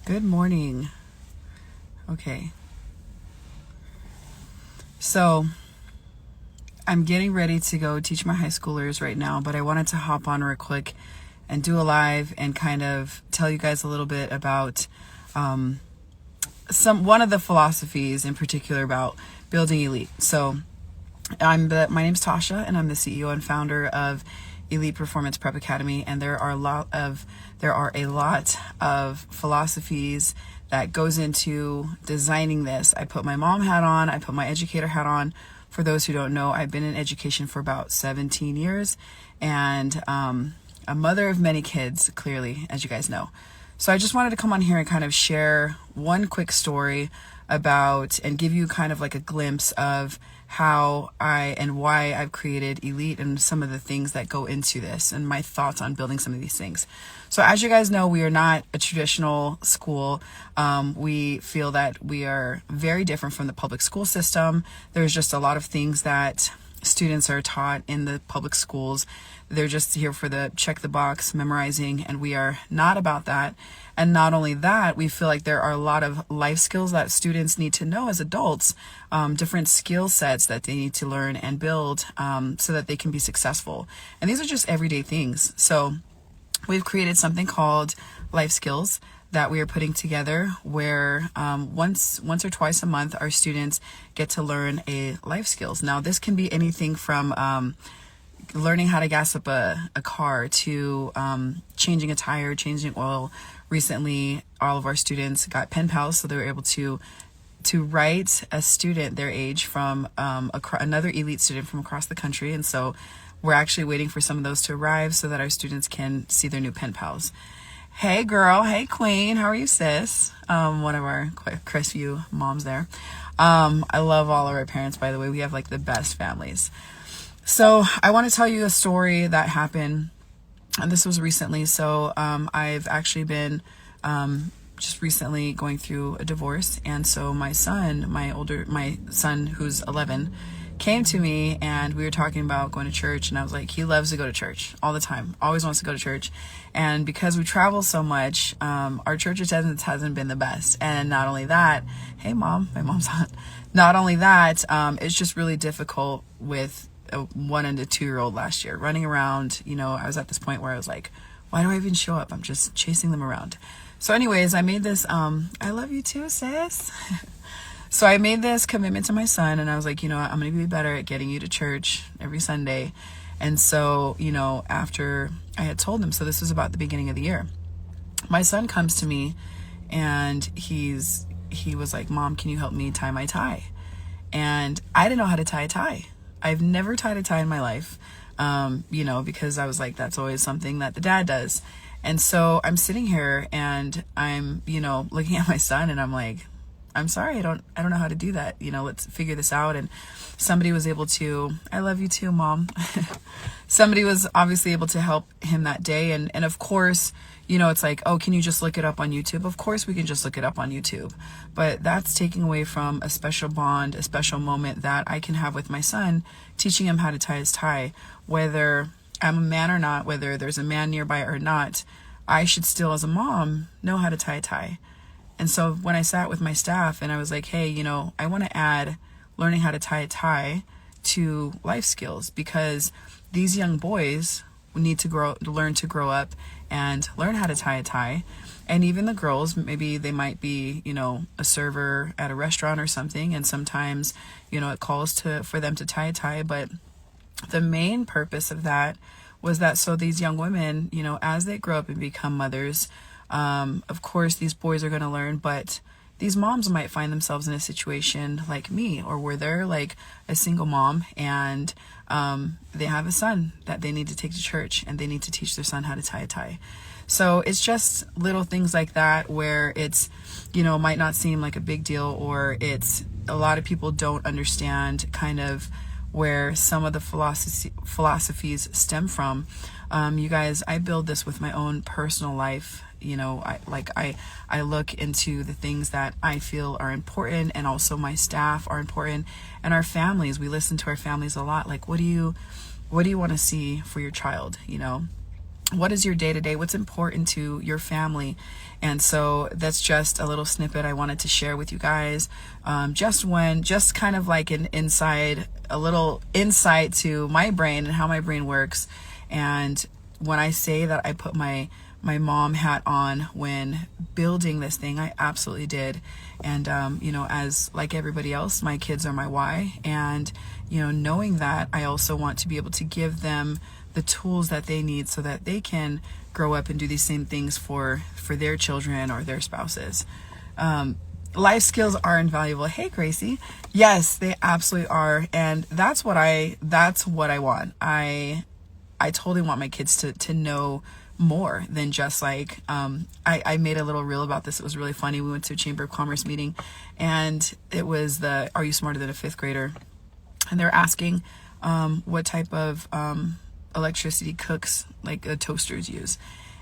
Good morning. Okay. So I'm getting ready to go teach my high schoolers right now, but I wanted to hop on real quick and do a live and kind of tell you guys a little bit about one of the philosophies in particular about building elite. So my name's Tasha, and I'm the CEO and founder of Elite Performance Prep Academy, and there are a lot of philosophies that goes into designing this. I put my mom hat on, I put my educator hat on. For those who don't know, I've been in education for about 17 years and a mother of many kids, clearly, as you guys know. So I just wanted to come on here and kind of share one quick story about and give you kind of like a glimpse of how and why I've created Elite and some of the things that go into this and my thoughts on building some of these things. So as you guys know, we are not a traditional school. We feel that we are very different from the public school system. There's just a lot of things that students are taught in the public schools. They're just here for the check the box memorizing, and we are not about that. And not only that, we feel like there are a lot of life skills that students need to know as adults, different skill sets that they need to learn and build so that they can be successful. And these are just everyday things. So we've created something called life skills that we are putting together where once or twice a month our students get to learn a life skills. Now this can be anything from learning how to gas up a car to changing a tire, changing oil. Recently, all of our students got pen pals, so they were able to write a student their age from another elite student from across the country. And so we're actually waiting for some of those to arrive so that our students can see their new pen pals. Hey girl, hey queen, how are you, sis? One of our Crestview moms there. I love all of our parents, by the way. We have like the best families. So I want to tell you a story that happened, and this was recently. So I've actually been just recently going through a divorce, and so my son who's 11 came to me, and we were talking about going to church, and I was like, he loves to go to church all the time, always wants to go to church. And because we travel so much, our church attendance hasn't been the best. And not only that, hey mom, my mom's on. Not only that, it's just really difficult with a 1 and a 2-year-old last year running around. I was at this point where I was like, why do I even show up? I'm just chasing them around. So anyways, I made this, I love you too, sis. So I made this commitment to my son, and I was like, I'm going to be better at getting you to church every Sunday. And so, after I had told him, so this was about the beginning of the year, my son comes to me and he was like, Mom, can you help me tie my tie? And I didn't know how to tie a tie. I've never tied a tie in my life, because I was like, that's always something that the dad does. And so I'm sitting here and I'm, looking at my son, and I'm like, I'm sorry, I don't know how to do that. Let's figure this out. And somebody was able to, I love you too, Mom. Somebody was obviously able to help him that day. And of course, it's like, oh, can you just look it up on YouTube? Of course we can just look it up on YouTube. But that's taking away from a special bond, a special moment that I can have with my son, teaching him how to tie his tie. Whether I'm a man or not, whether there's a man nearby or not, I should still, as a mom, know how to tie a tie. And so when I sat with my staff and I was like, hey, I want to add learning how to tie a tie to life skills, because these young boys need to learn to grow up and learn how to tie a tie. And even the girls, maybe they might be, a server at a restaurant or something. And sometimes, it calls for them to tie a tie. But the main purpose of that was that so these young women, as they grow up and become mothers, of course, these boys are going to learn, but these moms might find themselves in a situation like me, or where they're like a single mom and they have a son that they need to take to church, and they need to teach their son how to tie a tie. So it's just little things like that where it's, might not seem like a big deal, or it's a lot of people don't understand kind of where some of the philosophies stem from. You guys, I build this with my own personal life. I look into the things that I feel are important, and also my staff are important, and our families. We listen to our families a lot. Like, what do you want to see for your child? what is your day-to-day, what's important to your family. And so that's just a little snippet I wanted to share with you guys. Just kind of like a little insight to my brain and how my brain works. And when I say that I put my mom hat on when building this thing, I absolutely did. And, as like everybody else, my kids are my why. And, knowing that, I also want to be able to give them the tools that they need so that they can grow up and do these same things for their children or their spouses. Life skills are invaluable. Hey, Gracie. Yes, they absolutely are. And that's what I want. I totally want my kids to know more than just like, I made a little reel about this. It was really funny. We went to a Chamber of Commerce meeting, and it was Are You Smarter Than a Fifth Grader? And they're asking, what type of, electricity cooks, like toasters use.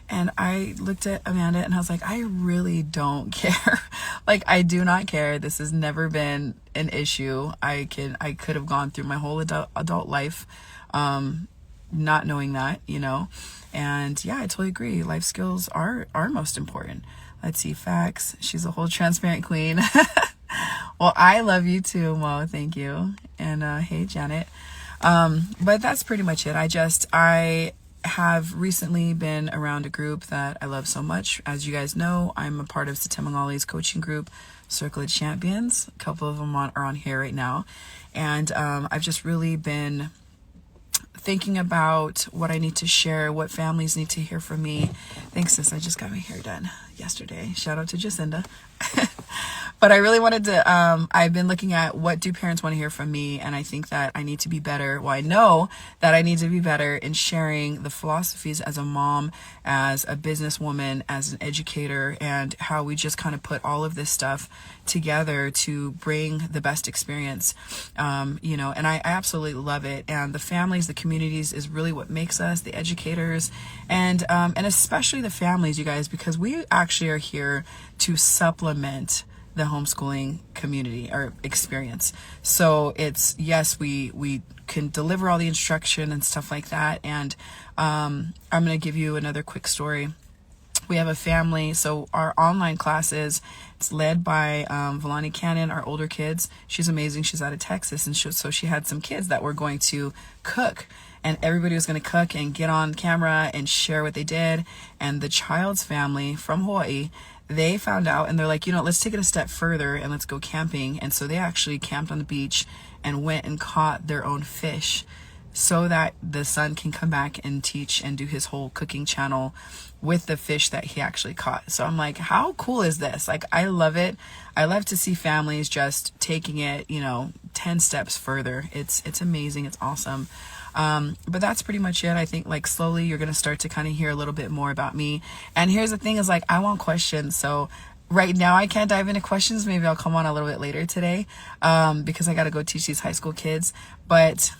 And I looked at Amanda and I was like, I really don't care. Like, I do not care. This has never been an issue. I could have gone through my whole adult life, not knowing that, and yeah, I totally agree. Life skills are most important. Let's see, facts. She's a whole transparent queen. Well, I love you too, Mo. Thank you. And hey, Janet. But that's pretty much it. I have recently been around a group that I love so much. As you guys know, I'm a part of Satemangali's coaching group, Circle of Champions. A couple of them are on here right now. And I've just really been thinking about what I need to share, what families need to hear from me. Thanks, sis. I just got my hair done yesterday. Shout out to Jacinda. But I really wanted to, I've been looking at what do parents want to hear from me, and I think that I need to be better. Well, I know that I need to be better in sharing the philosophies as a mom, as a businesswoman, as an educator, and how we just kind of put all of this stuff together to bring the best experience, and I absolutely love it. And the families, the communities is really what makes us, the educators, and especially the families, you guys, because we actually are here to supplement the homeschooling community or experience. So it's, yes, we can deliver all the instruction and stuff like that. And I'm going to give you another quick story. We have a family, so our online classes, it's led by Villani Cannon, our older kids. She's amazing. She's out of Texas, and so she had some kids that were going to cook, and everybody was going to cook and get on camera and share what they did. And the child's family from Hawaii, they found out, and they're like, let's take it a step further and let's go camping. And so they actually camped on the beach and went and caught their own fish so that the son can come back and teach and do his whole cooking channel with the fish that he actually caught. So I'm like, how cool is this? Like, I love it. I love to see families just taking it, 10 steps further. It's amazing. It's awesome. But that's pretty much it. I think like slowly you're going to start to kind of hear a little bit more about me. And here's the thing is like, I want questions. So right now I can't dive into questions. Maybe I'll come on a little bit later today, because I got to go teach these high school kids. But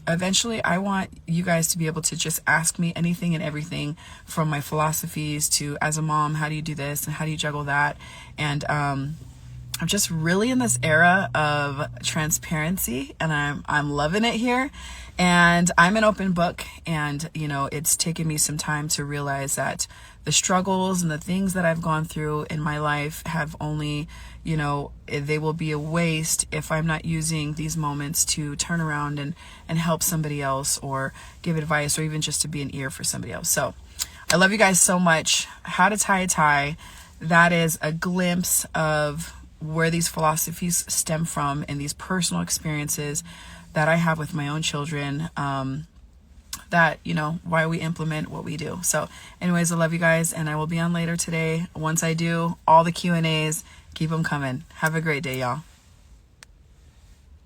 eventually I want you guys to be able to just ask me anything and everything, from my philosophies to, as a mom, how do you do this and how do you juggle that? And, I'm just really in this era of transparency, and I'm loving it here. And I'm an open book, and it's taken me some time to realize that the struggles and the things that I've gone through in my life have only, they will be a waste if I'm not using these moments to turn around and help somebody else, or give advice, or even just to be an ear for somebody else. So I love you guys so much. How to tie a tie. That is a glimpse of where these philosophies stem from and these personal experiences that I have with my own children, that, why we implement what we do. So anyways, I love you guys, and I will be on later today. Once I do all the Q&As, keep them coming. Have a great day, y'all.